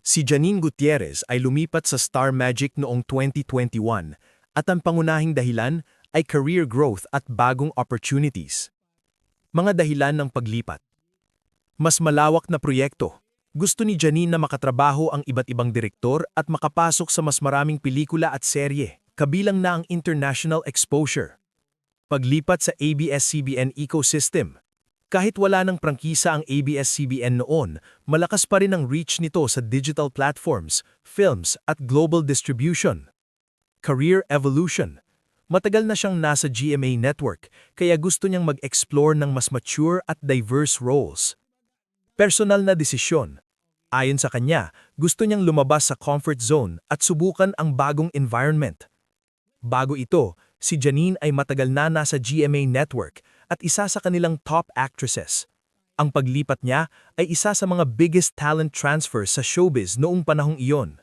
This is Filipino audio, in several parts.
Si Janine Gutierrez ay lumipat sa Star Magic noong 2021 at ang pangunahing dahilan ay career growth at bagong opportunities. Mga dahilan ng paglipat. Mas malawak na proyekto. Gusto ni Janine na makatrabaho ang iba't ibang direktor at makapasok sa mas maraming pelikula at serye, kabilang na ang international exposure. Paglipat sa ABS-CBN ecosystem. Kahit wala ng prangkisa ang ABS-CBN noon, malakas pa rin ang reach nito sa digital platforms, films at global distribution. Career evolution. Matagal na siyang nasa GMA network, kaya gusto niyang mag-explore ng mas mature at diverse roles. Personal na desisyon. Ayon sa kanya, gusto niyang lumabas sa comfort zone at subukan ang bagong environment. Bago ito, si Janine ay matagal na nasa GMA network at isa sa kanilang top actresses. Ang paglipat niya ay isa sa mga biggest talent transfers sa showbiz noong panahong iyon.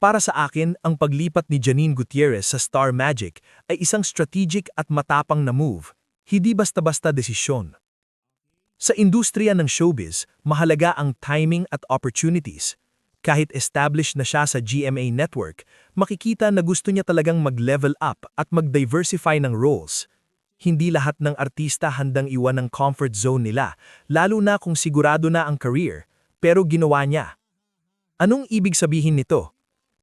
Para sa akin, ang paglipat ni Janine Gutierrez sa Star Magic ay isang strategic at matapang na move, hindi basta-basta desisyon. Sa industriya ng showbiz, mahalaga ang timing at opportunities. Kahit established na siya sa GMA network, makikita na gusto niya talagang mag-level up at mag-diversify ng roles. Hindi lahat ng artista handang iwan ang comfort zone nila, lalo na kung sigurado na ang career, pero ginawa niya. Anong ibig sabihin nito?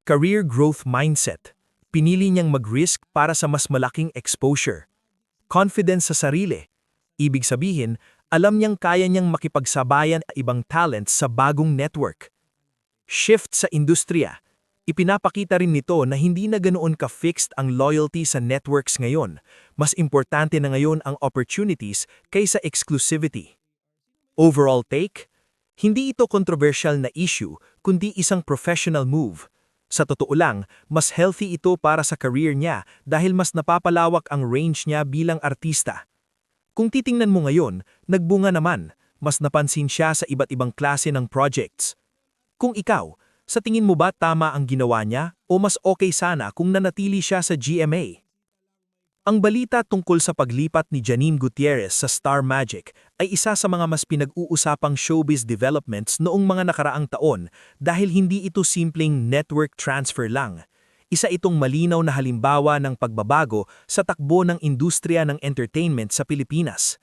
Career growth mindset. Pinili niyang mag-risk para sa mas malaking exposure. Confidence sa sarili. Ibig sabihin, alam niyang kaya niyang makipagsabayan sa ibang talents sa bagong network. Shift sa industriya. Ipinapakita rin nito na hindi na ganoon ka-fixed ang loyalty sa networks ngayon. Mas importante na ngayon ang opportunities kaysa exclusivity. Overall take? Hindi ito controversial na issue, kundi isang professional move. Sa totoo lang, mas healthy ito para sa career niya dahil mas napapalawak ang range niya bilang artista. Kung titingnan mo ngayon, nagbunga naman, mas napansin siya sa iba't ibang klase ng projects. Kung ikaw, sa tingin mo ba tama ang ginawa niya o mas okay sana kung nanatili siya sa GMA? Ang balita tungkol sa paglipat ni Janine Gutierrez sa Star Magic ay isa sa mga mas pinag-uusapang showbiz developments noong mga nakaraang taon dahil hindi ito simpleng network transfer lang. Isa itong malinaw na halimbawa ng pagbabago sa takbo ng industriya ng entertainment sa Pilipinas.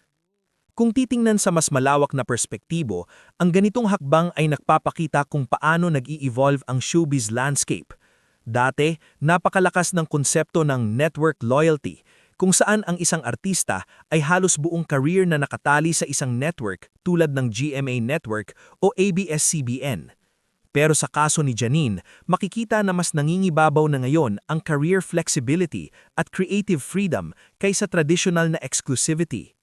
Kung titingnan sa mas malawak na perspektibo, ang ganitong hakbang ay nagpapakita kung paano nag-i-evolve ang showbiz landscape. Dati, napakalakas ng konsepto ng network loyalty, kung saan ang isang artista ay halos buong career na nakatali sa isang network tulad ng GMA Network o ABS-CBN. Pero sa kaso ni Janine, makikita na mas nangingibabaw na ngayon ang career flexibility at creative freedom kaysa traditional na exclusivity.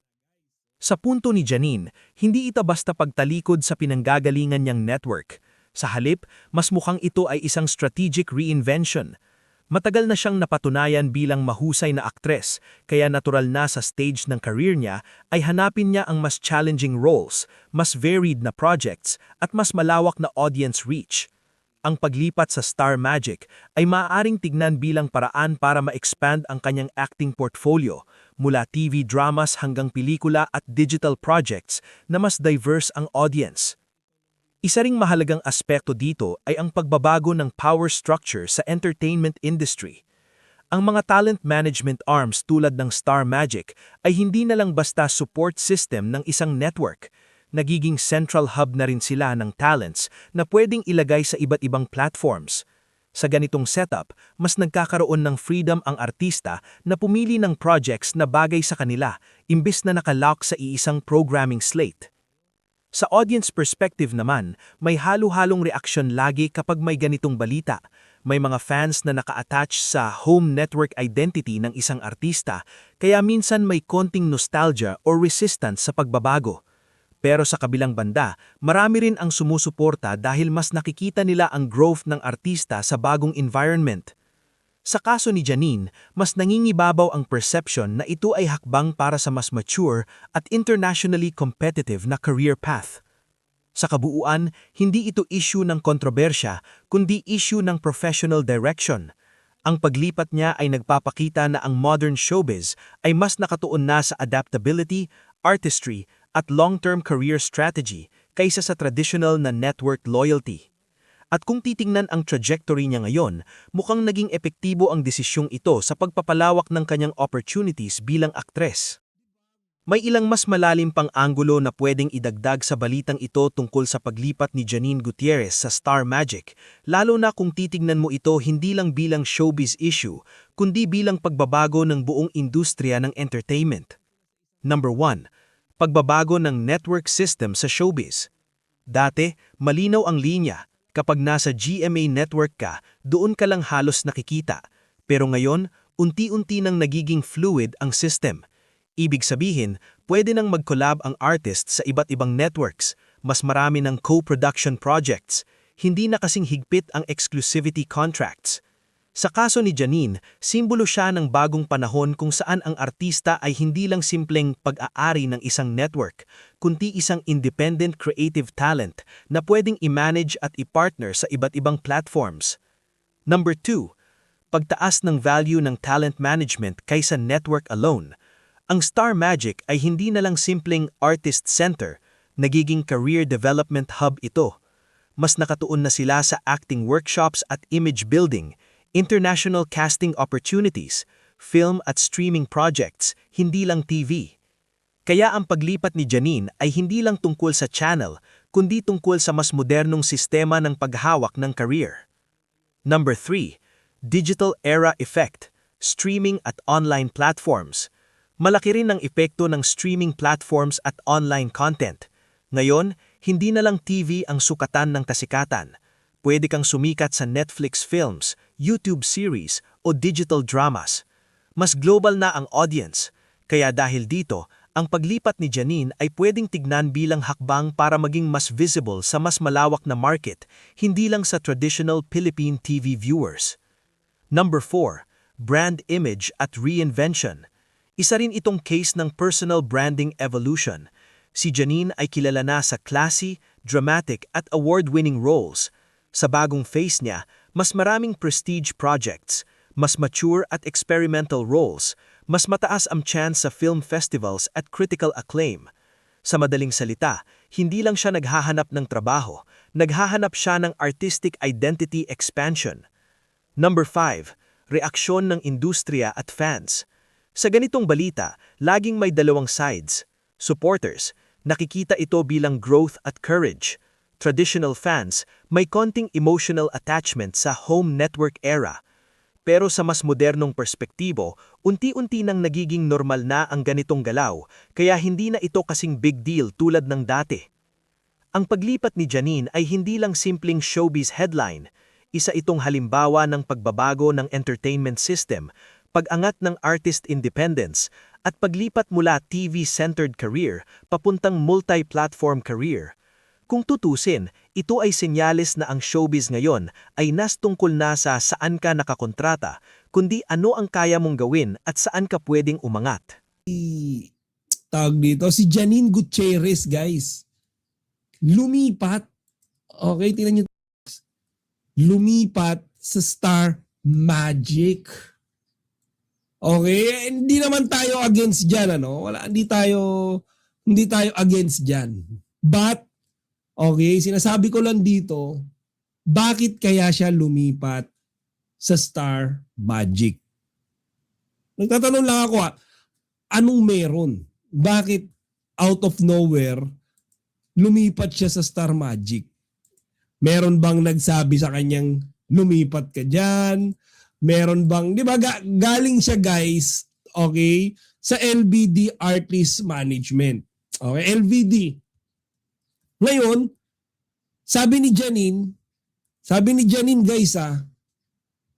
Sa punto ni Janine, hindi ito basta pagtalikod sa pinanggagalingan niyang network. Sa halip, mas mukhang ito ay isang strategic reinvention. Matagal na siyang napatunayan bilang mahusay na aktres, kaya natural na sa stage ng career niya ay hanapin niya ang mas challenging roles, mas varied na projects, at mas malawak na audience reach. Ang paglipat sa Star Magic ay maaaring tignan bilang paraan para ma-expand ang kanyang acting portfolio, mula TV dramas hanggang pelikula at digital projects na mas diverse ang audience. Isa ring mahalagang aspekto dito ay ang pagbabago ng power structure sa entertainment industry. Ang mga talent management arms tulad ng Star Magic ay hindi na lang basta support system ng isang network. Nagiging central hub na rin sila ng talents na pwedeng ilagay sa iba't ibang platforms. Sa ganitong setup, mas nagkakaroon ng freedom ang artista na pumili ng projects na bagay sa kanila imbes na nakalock sa iisang programming slate. Sa audience perspective naman, may halo-halong reaksyon lagi kapag may ganitong balita. May mga fans na naka-attach sa home network identity ng isang artista, kaya minsan may konting nostalgia or resistance sa pagbabago. Pero sa kabilang banda, marami rin ang sumusuporta dahil mas nakikita nila ang growth ng artista sa bagong environment. Sa kaso ni Janine, mas nangingibabaw ang perception na ito ay hakbang para sa mas mature at internationally competitive na career path. Sa kabuuan, hindi ito issue ng kontrobersya, kundi issue ng professional direction. Ang paglipat niya ay nagpapakita na ang modern showbiz ay mas nakatuon na sa adaptability, artistry, at long-term career strategy kaysa sa traditional na network loyalty. At kung titingnan ang trajectory niya ngayon, mukhang naging epektibo ang desisyong ito sa pagpapalawak ng kanyang opportunities bilang aktres. May ilang mas malalim pang anggulo na pwedeng idagdag sa balitang ito tungkol sa paglipat ni Janine Gutierrez sa Star Magic, lalo na kung titignan mo ito hindi lang bilang showbiz issue, kundi bilang pagbabago ng buong industriya ng entertainment. Number 1. Pagbabago ng network system sa showbiz. Dati, malinaw ang linya. Kapag nasa GMA network ka, doon ka lang halos nakikita. Pero ngayon, unti-unti nang nagiging fluid ang system. Ibig sabihin, pwede nang mag-collab ang artist sa iba't ibang networks, mas marami ng co-production projects, hindi na kasing higpit ang exclusivity contracts. Sa kaso ni Janine, simbolo siya ng bagong panahon kung saan ang artista ay hindi lang simpleng pag-aari ng isang network, kundi isang independent creative talent na pwedeng i-manage at i-partner sa iba't ibang platforms. Number 2. Pagtaas ng value ng talent management kaysa network alone. Ang Star Magic ay hindi na lang simpleng artist center, nagiging career development hub ito. Mas nakatuon na sila sa acting workshops at image building, international casting opportunities, film at streaming projects, hindi lang TV. Kaya ang paglipat ni Janine ay hindi lang tungkol sa channel, kundi tungkol sa mas modernong sistema ng paghawak ng career. Number 3. Digital Era Effect, streaming at online platforms. Malaki rin ang epekto ng streaming platforms at online content. Ngayon, hindi na lang TV ang sukatan ng kasikatan. Pwede kang sumikat sa Netflix films, YouTube series o digital dramas. Mas global na ang audience. Kaya dahil dito, ang paglipat ni Janine ay pwedeng tignan bilang hakbang para maging mas visible sa mas malawak na market, hindi lang sa traditional Philippine TV viewers. Number 4. Brand image at reinvention. Isa rin itong case ng personal branding evolution. Si Janine ay kilala na sa classy, dramatic at award-winning roles. Sa bagong face niya, mas maraming prestige projects, mas mature at experimental roles, mas mataas ang chance sa film festivals at critical acclaim. Sa madaling salita, hindi lang siya naghahanap ng trabaho, naghahanap siya ng artistic identity expansion. Number 5. Reaksyon ng industriya at fans. Sa ganitong balita, laging may dalawang sides. Supporters, nakikita ito bilang growth at courage. Traditional fans, may konting emotional attachment sa home network era. Pero sa mas modernong perspektibo, unti-unti nang nagiging normal na ang ganitong galaw, kaya hindi na ito kasing big deal tulad ng dati. Ang paglipat ni Janine ay hindi lang simpleng showbiz headline. Isa itong halimbawa ng pagbabago ng entertainment system, pag-angat ng artist independence, at paglipat mula TV-centered career papuntang multi-platform career. Kung tutusin, ito ay senyales na ang showbiz ngayon ay nas tungkol na sa saan ka nakakontrata, kundi ano ang kaya mong gawin at saan ka pwedeng umangat. Tawag dito, si Janine Gutierrez, guys. Lumipat. Okay, tingnan nyo. Lumipat sa Star Magic. Okay, hindi naman tayo against diyan, ano? Hindi tayo against diyan. But okay, sinasabi ko lang dito, bakit kaya siya lumipat sa Star Magic? Nagtatanong lang ako, anong meron? Bakit out of nowhere lumipat siya sa Star Magic? Meron bang nagsabi sa kanyang lumipat ka diyan? Meron bang, di ba, galing siya, guys, okay, sa LBD Artist Management. Okay, LBD. Ngayon, sabi ni Janine, guys,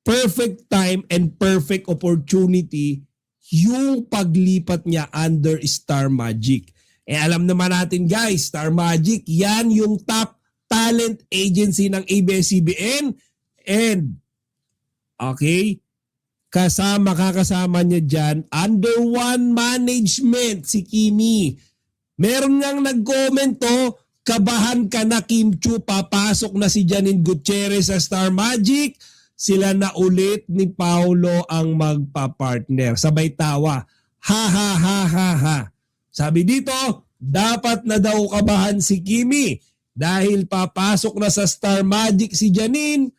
perfect time and perfect opportunity yung paglipat niya under Star Magic. Alam naman natin, guys, Star Magic, yan yung top talent agency ng ABS-CBN and okay, kakasama niya dyan, under one management, si Kimi. Meron ngang nag-comment kabahan ka na Kim Chu, papasok na si Janine Gutierrez sa Star Magic, sila na ulit ni Paulo ang magpa-partner. Sabay tawa, ha ha ha ha ha. Sabi dito, dapat na daw kabahan si Kimi. Dahil papasok na sa Star Magic si Janine,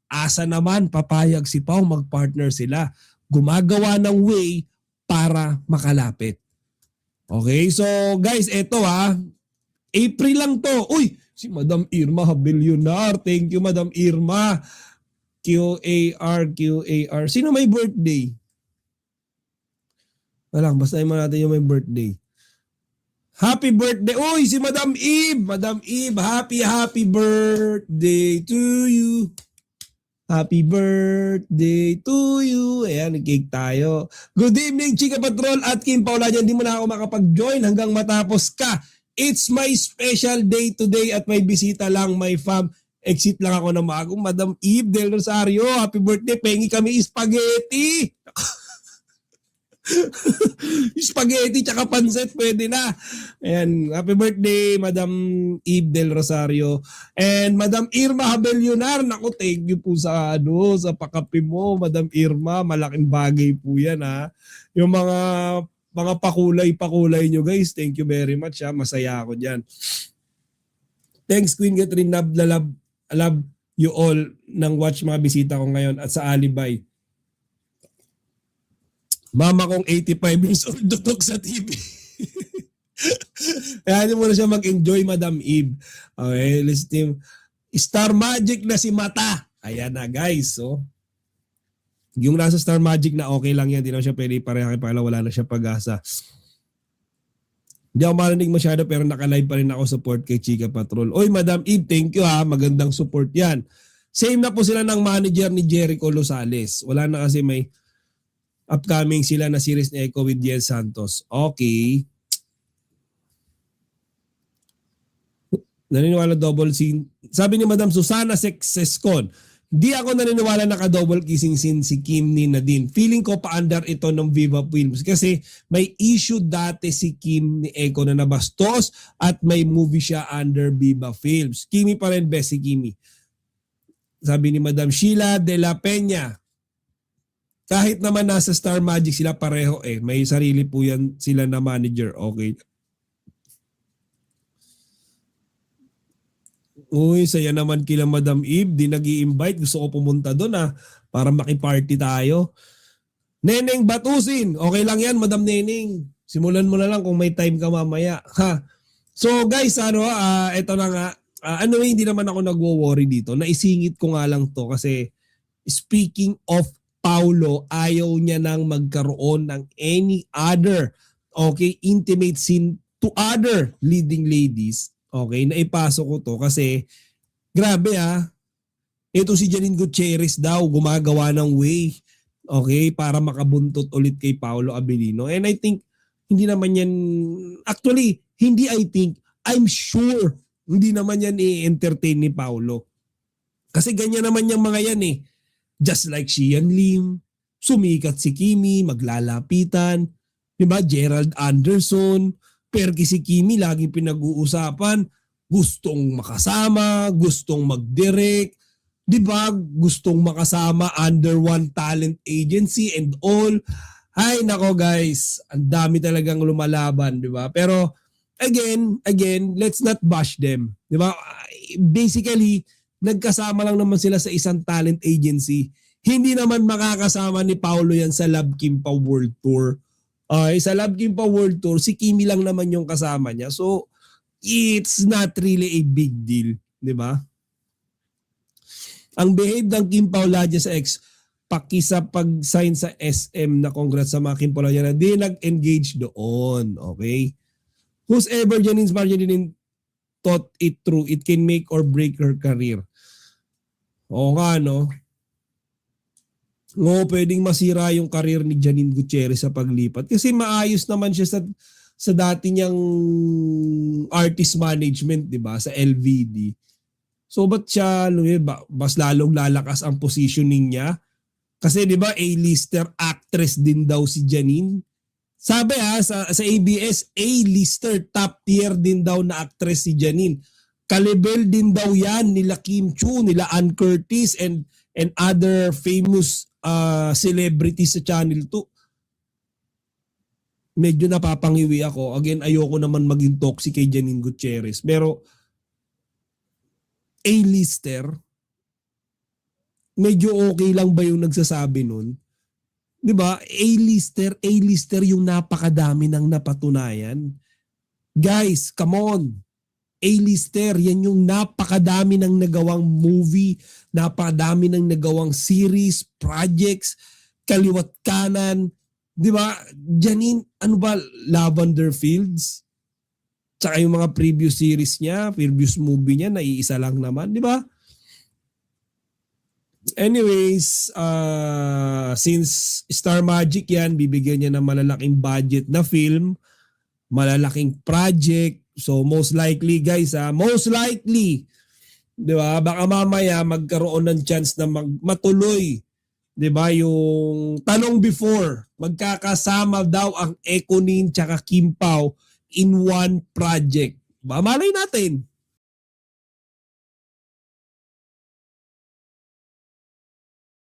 asa naman papayag si Pao magpartner sila. Gumagawa ng way para makalapit. Okay, so guys, eto April lang to. Uy, si Madam Irma Habillionar. Thank you, Madam Irma. QAR. Sino may birthday? Walang, basahin mo natin yung may birthday. Happy birthday. Uy, si Madam Eve. Madam Eve, happy birthday to you. Happy birthday to you. Ayan, nag-cake tayo. Good evening, Chika Patrol at Kim Paula. Hindi mo na ako makapag-join hanggang matapos ka. It's my special day today at may bisita lang, my fam. Exit lang ako na magong Madam Eve Del Rosario. Happy birthday. Pengi kami spaghetti. Spaghetti tsaka pansit, pwede na. Ayan, happy birthday, Madam Eve Del Rosario. And Madam Irma Habellionar, naku, thank you po sa sa pakape mo, Madam Irma. Malaking bagay po yan Yung mga pakulay nyo guys, thank you very much Masaya ako dyan. Thanks Queen Catherine, love you all nang watch mga bisita ko ngayon at sa Alibay. Mama kong 85 years old tutok sa TV. Kaya mo na siya mag-enjoy, Madam Eve. Okay, listen. Star Magic na si Mata. Ayan na guys. So, yung nasa Star Magic na okay lang yan. Hindi na siya pwede pareha pala wala na siya pag-asa. Hindi ako marinig masyado pero naka-live pa rin ako support kay Chika Patrol. Oy, Madam Eve, thank you Magandang support yan. Same na po sila ng manager ni Jericho Losales. Wala na kasi may upcoming sila na series ni Echo with Jen Santos. Okay. Naniniwala double scene. Sabi ni Madam Susana Sexescon, di ako naniniwala naka-double kissing scene si Kim ni Nadine. Feeling ko pa-under ito ng Viva Films kasi may issue dati si Kim ni Echo na nabastos at may movie siya under Viva Films. Kimi pa rin, best si Kimi. Sabi ni Madam Sheila de la Peña, kahit naman nasa Star Magic sila pareho may sarili po yan sila na manager. Okay. Uy, saya naman kila Madam Eve. Di nag-i-invite. Gusto ko pumunta doon para makiparty tayo. Neneng Batusin. Okay lang yan, Madam Neneng. Simulan mo na lang kung may time ka mamaya. So guys, ito na nga. Hindi naman ako nagwo-worry dito. Naisingit ko nga lang to kasi speaking of Paulo, ayaw niya nang magkaroon ng any other intimate scene to other leading ladies. Okay, naipasok ko to kasi grabe ito si Janine Gutierrez daw gumagawa ng way para makabuntot ulit kay Paulo Abilino. And I think hindi naman yan, actually hindi I'm sure hindi naman yan i-entertain ni Paulo. Kasi ganyan naman yung mga yan Just like Xian Lim, sumikat si Kimi, maglalapitan, diba? Gerald Anderson, perki si Kimi, laging pinag-uusapan, gustong makasama, gustong mag-direct, diba? Gustong makasama under one talent agency and all. Ay nako guys, ang dami talagang lumalaban, diba? Pero again, let's not bash them, diba? Basically, nagkasama lang naman sila sa isang talent agency. Hindi naman makakasama ni Paulo yan sa Love Kimpa World Tour. Sa Love Kimpa World Tour, si Kimi lang naman yung kasama niya. So, it's not really a big deal. Di ba? Ang behave ng Kim Pauladia sa ex, pakisa pag-sign sa SM na congrats sa mga Kim Pauladia na di nag-engage doon. Okay? Who's ever Janine's Marjorie thought it through, it can make or break her career. Oo nga, no? Pwedeng masira yung career ni Janine Gutierrez sa paglipat. Kasi maayos naman siya sa dati niyang artist management, di ba? Sa LVD. So, ba't siya, mas lalong lalakas ang positioning niya? Kasi, di ba, A-lister actress din daw si Janine. Sabi sa ABS, A-lister, top tier din daw na actress si Janine. Kalibel din daw yan nila Kim Chu, nila Ann Curtis and other famous celebrities sa Channel 2. Medyo napapangiwi ako. Again, ayoko naman maging toxic kay Janine Gutierrez. Pero A-lister, medyo okay lang ba yung nagsasabi nun? 'Di ba? A-lister yung napakadami ng napatunayan. Guys, come on. A-lister, yan yung napakadami ng nagawang movie, napakadami ng nagawang series, projects, kaliwat kanan. 'Di ba? Janine, ano ba, Lavender Fields? Tsaka yung mga previous series niya, previous movie niya, naiisa lang naman, 'di ba? Anyways, since Star Magic yan, bibigyan niya ng malalaking budget na film, malalaking project. So most likely guys, most likely, 'di ba? Baka mamaya magkaroon ng chance na matuloy, 'di ba? Yung tanong before, magkakasama daw ang Ekonin tsaka Kim Pao in one project. Ba, malay natin.